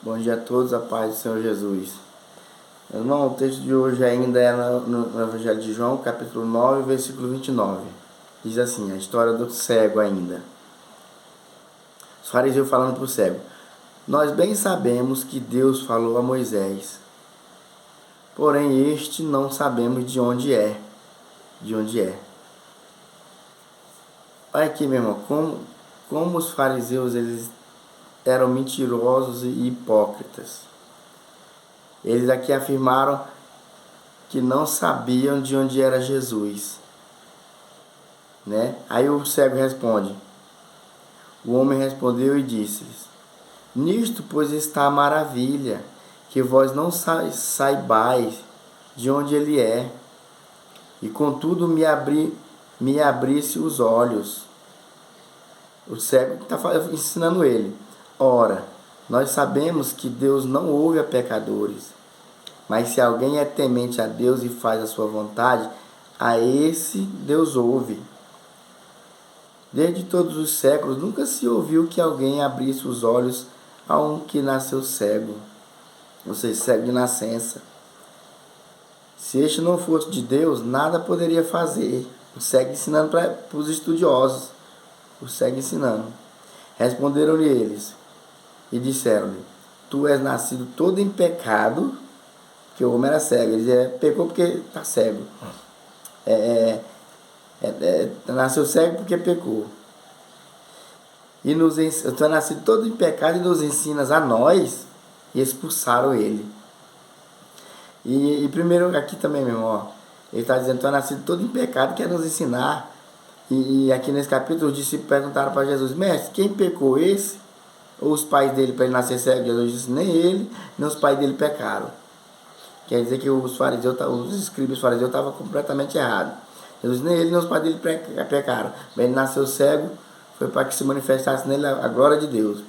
Bom dia a todos, a paz do Senhor Jesus. Meu irmão, o texto de hoje ainda é no Evangelho de João, capítulo 9, versículo 29. Diz assim, a história do cego ainda. Os fariseus falando para o cego: Nós bem sabemos que Deus falou a Moisés, porém este não sabemos de onde é. De onde é. Olha aqui, meu irmão, como os fariseus eles eram mentirosos e hipócritas. Eles aqui afirmaram que não sabiam de onde era Jesus, né? Aí o cego responde. O homem respondeu e disse-lhes: Nisto, pois, está a maravilha, que vós não saibais de onde ele é, e contudo me abrisse os olhos. O cego está ensinando ele: Ora, nós sabemos que Deus não ouve a pecadores, mas se alguém é temente a Deus e faz a sua vontade, a esse Deus ouve. Desde todos os séculos, nunca se ouviu que alguém abrisse os olhos a um que nasceu cego, ou seja, cego de nascença. Se este não fosse de Deus, nada poderia fazer. O cego ensinando para os estudiosos. O cego ensinando. Responderam-lhe eles e disseram-lhe: Tu és nascido todo em pecado, porque o homem era cego. Ele dizia: Pecou porque está cego. Nasceu cego porque pecou. E tu és nascido todo em pecado e nos ensinas a nós. E expulsaram ele. E primeiro aqui também, meu irmão, ele está dizendo: Tu és nascido todo em pecado, quer nos ensinar. E aqui nesse capítulo os discípulos perguntaram para Jesus: Mestre, quem pecou, esse ou os pais dele para ele nascer cego? Jesus disse: Nem ele, nem os pais dele pecaram. Quer dizer que os fariseus, os escribas fariseus estavam completamente errados. Jesus disse: Nem ele, nem os pais dele pecaram. Mas ele nasceu cego, foi para que se manifestasse nele a glória de Deus.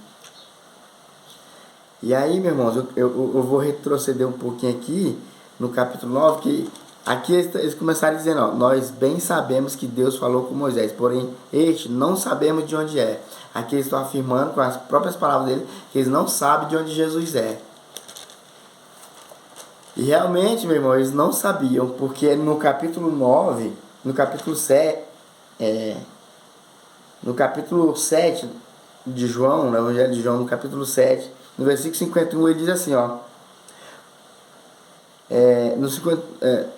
E aí, meus irmãos, eu vou retroceder um pouquinho aqui no capítulo 9, que aqui eles começaram dizendo: ó, Nós bem sabemos que Deus falou com Moisés, porém este não sabemos de onde é. Aqui eles estão afirmando com as próprias palavras dele que eles não sabem de onde Jesus é. E realmente, meu irmão, eles não sabiam, porque no capítulo 9, no capítulo 7, no capítulo 7 de João, no Evangelho de João, no capítulo 7, no versículo 51, ele diz assim, ó.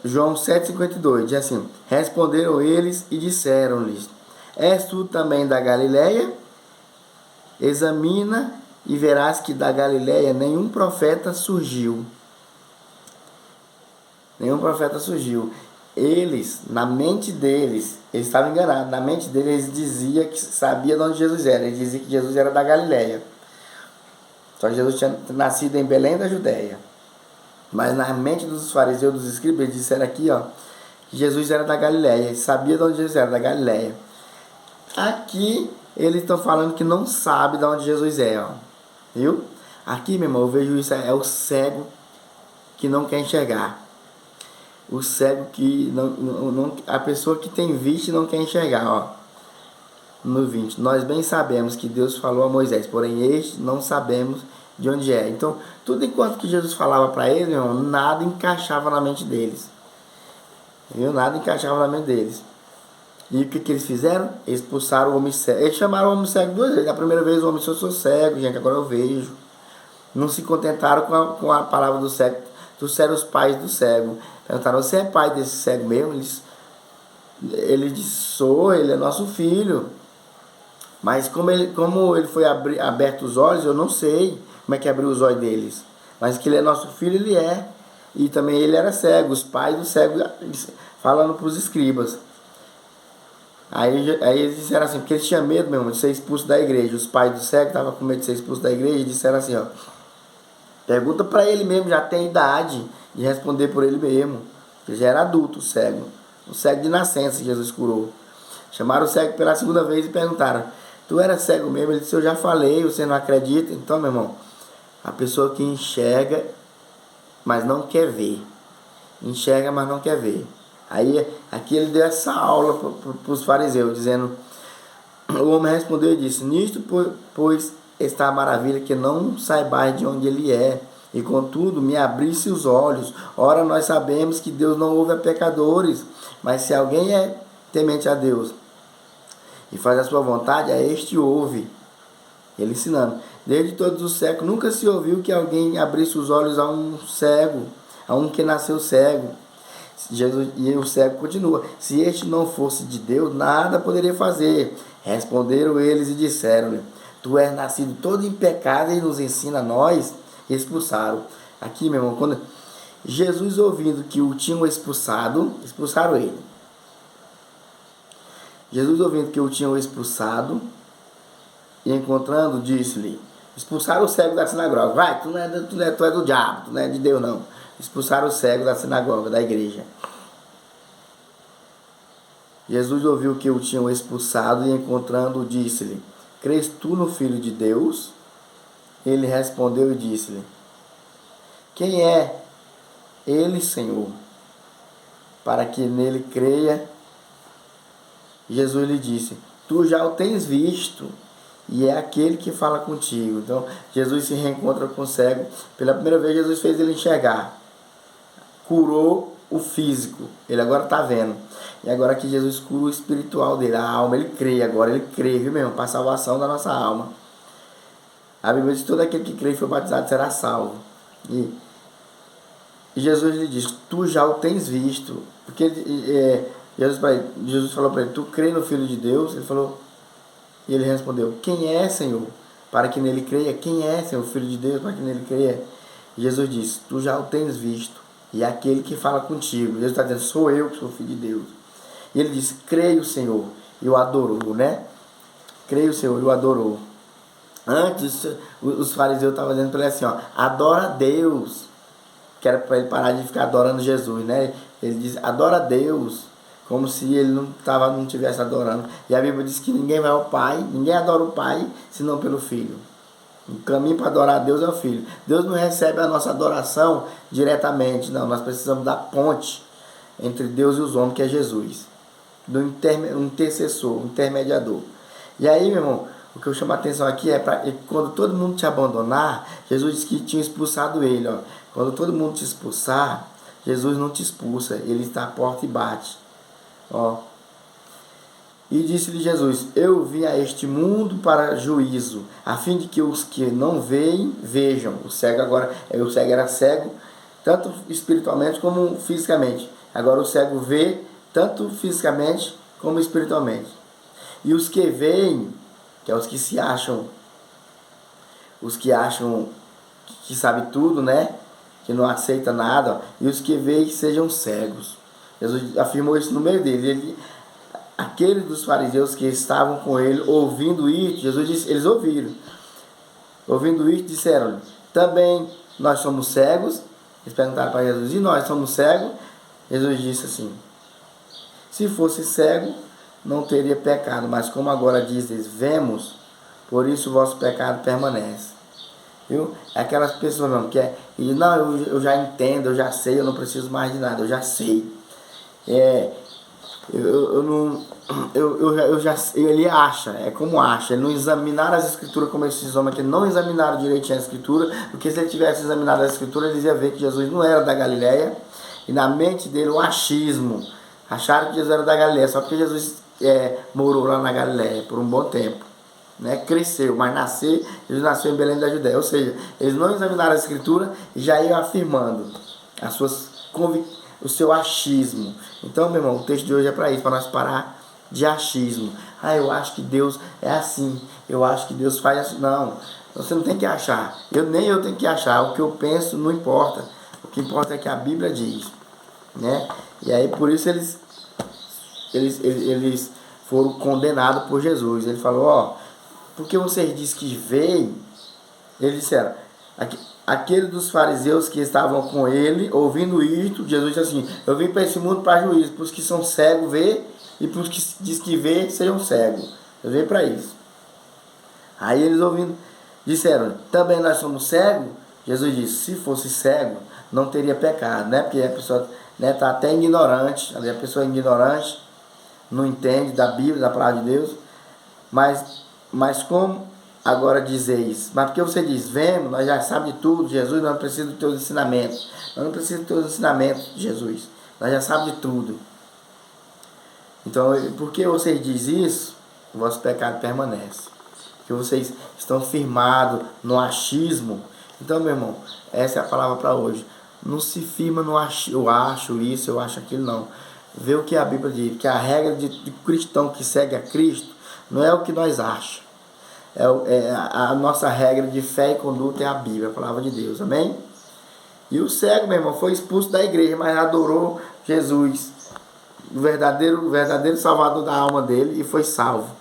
João 7,52, diz assim: Responderam eles e disseram-lhes: És tu também da Galileia? Examina e verás que da Galileia nenhum profeta surgiu. Nenhum profeta surgiu. Eles, na mente deles, eles estavam enganados. Na mente deles, eles diziam que sabia de onde Jesus era. Eles diziam que Jesus era da Galileia. Só que Jesus tinha nascido em Belém da Judéia. Mas na mente dos fariseus, dos escribas, eles disseram aqui, ó, que Jesus era da Galileia. Eles sabiam de onde Jesus era, da Galileia. Aqui, eles estão falando que não sabe de onde Jesus é, ó. Viu? Aqui, meu irmão, eu vejo isso, é o cego que não quer enxergar. O cego que a pessoa que tem vista e não quer enxergar, ó. No 20, nós bem sabemos que Deus falou a Moisés, porém este não sabemos de onde é. Então, tudo enquanto que Jesus falava para eles, meu irmão, nada encaixava na mente deles. Viu? Nada encaixava na mente deles. E o que eles fizeram? Eles expulsaram o homem cego. Eles chamaram o homem cego duas vezes. A primeira vez o homem disse: Eu sou cego, gente, agora eu vejo. Não se contentaram com a palavra do cego. Trouxeram os pais do cego. Perguntaram: Você é pai desse cego mesmo? Ele disse: Sou, ele é nosso filho. Mas como ele foi aberto os olhos, eu não sei como é que abriu os olhos deles. Mas que ele é nosso filho, ele é. E também ele era cego. Os pais do cego falando para os escribas. Aí eles disseram assim, porque eles tinham medo mesmo de ser expulso da igreja. Os pais do cego estavam com medo de ser expulso da igreja e disseram assim, ó: Pergunta para ele mesmo, já tem idade de responder por ele mesmo. Ele já era adulto, o cego. O cego de nascença, Jesus curou. Chamaram o cego pela segunda vez e perguntaram: Tu era cego mesmo? Ele disse: Eu já falei, você não acredita? Então, meu irmão, a pessoa que enxerga, mas não quer ver. Enxerga, mas não quer ver. Aí, aqui ele deu essa aula para os fariseus, dizendo: O homem respondeu e disse: Nisto, pois, está a maravilha que não saibais de onde ele é, e contudo me abrisse os olhos. Ora, nós sabemos que Deus não ouve a pecadores, mas se alguém é temente a Deus e faz a sua vontade, a este ouve. Ele ensinando. Desde todos os séculos, nunca se ouviu que alguém abrisse os olhos a um cego, a um que nasceu cego. Jesus, e o cego continua: se este não fosse de Deus, nada poderia fazer. Responderam eles e disseram-lhe: tu és nascido todo em pecado e nos ensina a nós. E expulsaram. Aqui, meu irmão, quando Jesus, ouvindo que o tinham expulsado, expulsaram ele. Jesus, ouvindo que o tinham expulsado, e encontrando, disse-lhe: expulsaram o cego da sinagoga. Vai, tu é do diabo, tu não é de Deus não. Expulsaram o cego da sinagoga, da igreja. Jesus ouviu que o tinham expulsado e encontrando, disse-lhe: crês tu no Filho de Deus? Ele respondeu e disse-lhe: quem é ele, Senhor, para que nele creia? Jesus lhe disse: tu já o tens visto, e é aquele que fala contigo. Então, Jesus se reencontra com o cego. Pela primeira vez, Jesus fez ele enxergar. Curou o físico. Ele agora está vendo. E agora que Jesus cura o espiritual dele, a alma. Ele crê agora. Ele crê, viu mesmo? Para a salvação da nossa alma. A Bíblia diz que todo aquele que crê e foi batizado será salvo. E Jesus lhe diz: tu já o tens visto. Porque Jesus falou para ele: tu crê no Filho de Deus? Ele falou... E ele respondeu: quem é, Senhor, para que nele creia? Quem é, Senhor, Filho de Deus, para que nele creia? E Jesus disse: tu já o tens visto, e é aquele que fala contigo. Jesus está dizendo: sou eu que sou Filho de Deus. E ele disse: creio, Senhor, e o adorou, né? Creio, Senhor, e o adorou. Antes, os fariseus estavam dizendo para ele assim, ó: adora a Deus. Que era para ele parar de ficar adorando Jesus, né? Ele diz: adora a Deus. Como se ele não estivesse adorando. E a Bíblia diz que ninguém vai ao Pai, ninguém adora o Pai, senão pelo Filho. O caminho para adorar a Deus é o Filho. Deus não recebe a nossa adoração diretamente, não. Nós precisamos da ponte entre Deus e os homens, que é Jesus. Um intercessor, um intermediador. E aí, meu irmão, o que eu chamo a atenção aqui é que quando todo mundo te abandonar, Jesus disse que tinha expulsado ele. Ó. Quando todo mundo te expulsar, Jesus não te expulsa, ele está à porta e bate. Ó. E disse-lhe Jesus: eu vim a este mundo para juízo, a fim de que os que não veem, vejam. O cego era cego, tanto espiritualmente como fisicamente. Agora o cego vê, tanto fisicamente como espiritualmente. E os que veem, que é os que se acham, que sabe tudo, né? Que não aceita nada, ó. E os que veem sejam cegos. Jesus afirmou isso no meio dele. Aqueles dos fariseus que estavam com ele, ouvindo isso, Jesus disse, eles ouviram. Ouvindo isso, disseram: também nós somos cegos. Eles perguntaram para Jesus: e nós somos cegos? Jesus disse assim: se fosse cego, não teria pecado, mas como agora dizes, vemos, por isso o vosso pecado permanece. Viu? É aquelas pessoas mesmo que não, eu já entendo, eu já sei, eu não preciso mais de nada, eu já sei. Ele acha, é como acha, ele não examinar as escrituras como esses homens que não examinaram direitinho a escritura, porque se ele tivesse examinado a escritura, eles iam ver que Jesus não era da Galileia, e na mente dele o achismo, acharam que Jesus era da Galileia, só porque Jesus morou lá na Galileia por um bom tempo, né? Cresceu, mas Jesus nasceu em Belém da Judéia, ou seja, eles não examinaram a escritura e já iam afirmando as suas convicções, o seu achismo. Então, meu irmão, o texto de hoje é para isso, para nós parar de achismo. Eu acho que Deus é assim, eu acho que Deus faz assim. Não, você não tem que achar, nem eu tenho que achar. O que eu penso não importa, o que importa é que a Bíblia diz, né? E aí por isso eles foram condenados por Jesus. Ele falou: porque vocês dizem que veem, eles disseram, aquele dos fariseus que estavam com ele, ouvindo isto, Jesus disse assim: eu vim para esse mundo para juízo, para os que são cegos ver, e para os que diz que vê, sejam cegos. Eu vim para isso. Aí eles ouvindo, disseram: também nós somos cegos? Jesus disse: se fosse cego, não teria pecado, né? Porque a pessoa está até ignorante, a pessoa é ignorante, não entende da Bíblia, da palavra de Deus, mas como agora dizeis? Mas porque você diz, vemos, nós já sabemos de tudo, Jesus, nós não precisamos dos teus ensinamentos. Nós não precisamos dos teus ensinamentos, Jesus. Nós já sabemos de tudo. Então, porque vocês dizem isso, o vosso pecado permanece. Que vocês estão firmados no achismo. Então, meu irmão, essa é a palavra para hoje. Não se firma no eu acho isso, eu acho aquilo, não. Vê o que a Bíblia diz, que a regra de cristão que segue a Cristo não é o que nós achamos. A nossa regra de fé e conduta é a Bíblia, a palavra de Deus, amém? E o cego, meu irmão, foi expulso da igreja, mas adorou Jesus, o verdadeiro salvador da alma dele, e foi salvo.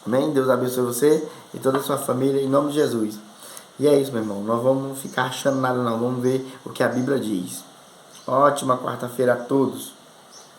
Amém? Deus abençoe você e toda a sua família, em nome de Jesus. E é isso, meu irmão, não vamos ficar achando nada não, vamos ver o que a Bíblia diz. Ótima quarta-feira a todos.